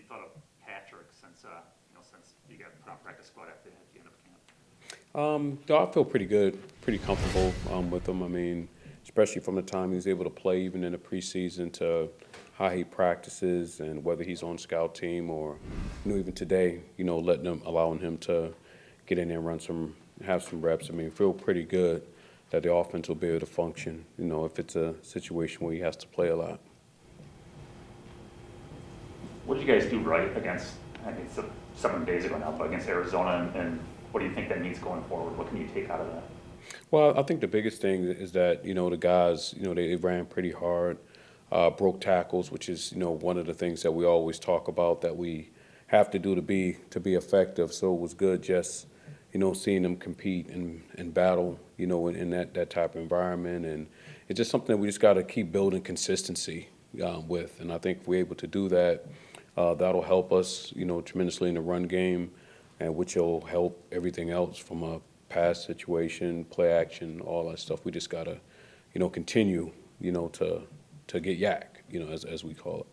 thought of Patrick since since you got put on practice squad at the end of camp? I feel pretty good, pretty comfortable with him. I mean, especially from the time he was able to play, even in the preseason, to how he practices and whether he's on scout team or, even today, allowing him to get in there and have some reps. I mean, feel pretty good that the offense will be able to function, if it's a situation where he has to play a lot. What did you guys do right against, I mean, it's 7 days ago now, but against Arizona, and what do you think that means going forward? What can you take out of that? Well, I think the biggest thing is that, the guys, they ran pretty hard, broke tackles, which is, one of the things that we always talk about that we have to do to be effective. So it was good just, seeing them compete and battle, in that type of environment. And it's just something that we just got to keep building consistency with. And I think if we're able to do that, that'll help us, tremendously in the run game, and which will help everything else from a pass situation, play action, all that stuff. We just got to, continue, to get yak, as we call it.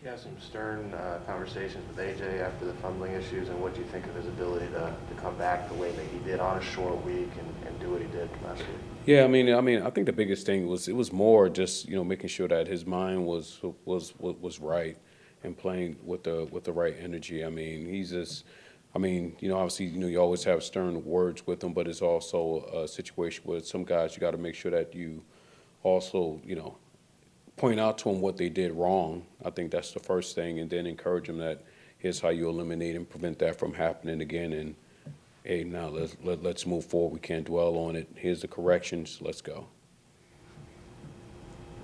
You had some stern conversations with AJ after the fumbling issues, and what do you think of his ability to come back the way that he did on a short week and do what he did last week? Yeah, I mean, I think the biggest thing was more just making sure that his mind was right and playing with the right energy. I mean, he's just. I mean, obviously, you always have stern words with him, but it's also a situation where some guys you got to make sure that you also, point out to them what they did wrong. I think that's the first thing, and then encourage them that here's how you eliminate and prevent that from happening again. And hey, now let's move forward. We can't dwell on it. Here's the corrections. Let's go.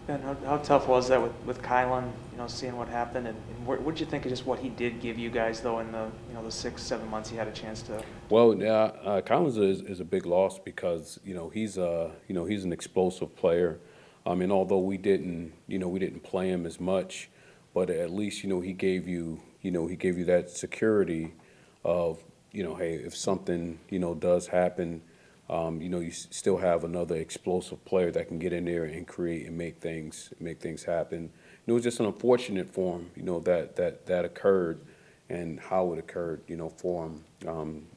Ben, how tough was that with Kylan, seeing what happened, and what did you think of just what he did give you guys, though, in the the 6-7 months he had a chance to? Well, yeah, Kylan is a big loss because he's an explosive player. And although we didn't play him as much, but at least he gave you that security of hey, if something does happen. You still have another explosive player that can get in there and create and make things happen. And it was just an unfortunate for him, that occurred and how it occurred, for him. I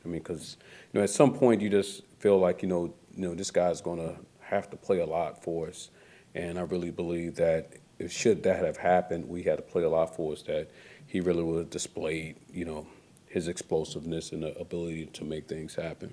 mean, because at some point you just feel like this guy's going to have to play a lot for us, and I really believe that should that have happened, we had to play a lot for us. That he really would have displayed, his explosiveness and the ability to make things happen.